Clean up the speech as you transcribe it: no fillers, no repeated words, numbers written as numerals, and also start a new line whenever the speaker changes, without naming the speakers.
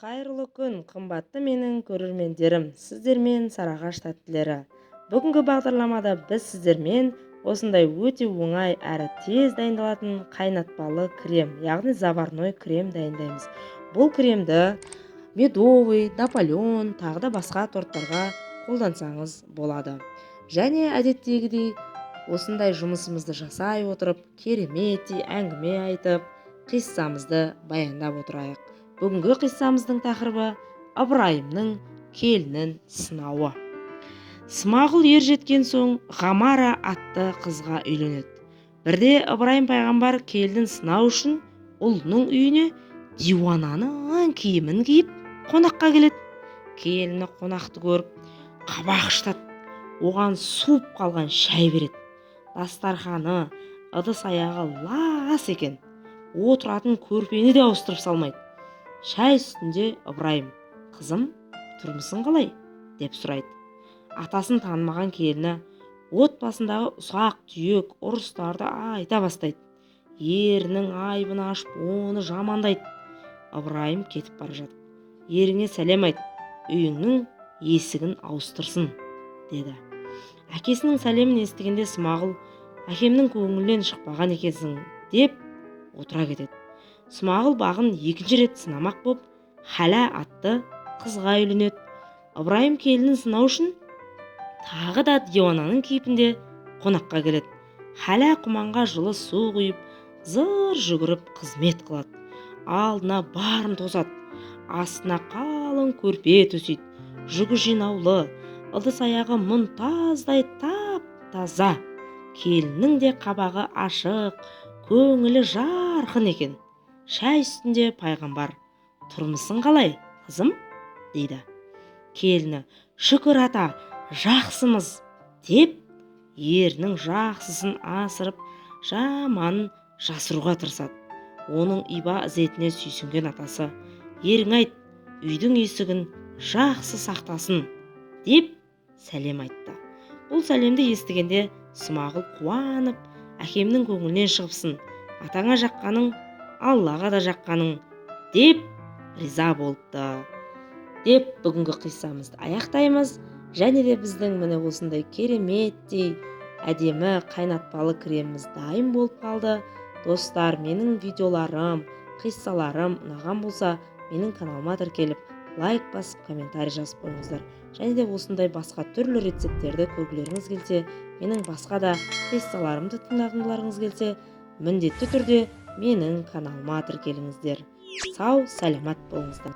Қайырлы күн, қымбатты менің көрермендерім, сіздермен Сарыағаш тәттілері. Бүгінгі бағдарламада біз сіздермен осындай өте оңай әрі тез дайындалатын қайнатпалы крем, яғни заварной крем дайындаймыз. Бұл кремді медовый, Наполеон, тағы да басқа торттарға қолдансаңыз болады. Және әдеттегідей осындай жұмысымызды жасай отырып, кереметтей әңгіме айтып, қиссамызды баяндап отырайық. Бүгінгі қиссамыздың тақырыбы Ыбырайымның келінін сынауы. Смағұл ер жеткен соң Ғамара атты қызға үйленеді. Бірде Ыбырайым пайғамбар келінін сынау үшін ұлының үйіне диуананың киімін киіп қонаққа келеді. Келіні қонақты көріп қабақ шытады, оған суып қалған шай береді. Дастарханы, ыдыс-аяғы лас екен, отыратын көрпені де ауыстырып салмайды. Шай үстінде Ыбырайым: «Қызым, тұрмысың қалай?» деп сұрайды. Атасын танымаған келіні отбасындағы ұсақ түйек ұрыстарды айта бастайды. Ерінің айыбын ашып, оны жамандайды. Ыбырайым кетіп бара жатып: «Еріңе сәлем айт, үйіңнің есігін ауыстырсын» деді. Әкесінің сәлемін естігенде Смағұл: «Әкемнің көңілінен шықпаған екенсің» деп отыра кетеді. Смағұл бағын екінші рет сынамақ боп Хәлә атты қызға үйленеді. Ыбырайым келінін сынау үшін тағы да диуананың кейпінде қонаққа келеді. Хәлә құманға жылы су құйып, зыр жүгіріп қызмет қылады. Алдына барын тосады, астына қалың көрпе төсейді. Жүгі жинаулы, ыдыс-аяғы мұнтаздай тап-таза. Келіннің де қабағы ашық, көңілі жарқын екен. Шай үстінде пайғамбар: «Тұрмысың қалай, қызым?» дейді. Келіні: «Шүкір ата, жақсымыз» деп, ерінің жақсысын асырып, жаманын жасыруға тырысады. Оның иба ізетіне сүйсінген атасы: «Ерің айт, үйдің есігін жақсы сақтасын» деп сәлем айтты. Бұл сәлемді естігенде Смағұл қуанып: «Әкемнің көңілінен шығыпсың, атаңа жаққаның Аллаға да жаққаның» деп риза болыпты. Деп бүгінгі қиссамызды аяқтаймыз. Және де біздің міне осындай кереметтей әдемі қайнатпалы креміміз дайын болып қалды. Достар, менің видеоларым, қиссаларым ұнаған болса, менің каналыма тіркеліп, лайк басып, комментарий жазып қойыңыздар. Және де осындай басқа түрлі рецепттерді көргілеріңіз келсе, менің басқа да қиссаларымды тыңдағыларыңыз келсе, міндетті түрде менің каналыма тіркеліңіздер. Сау, сәлемат болыңыздар.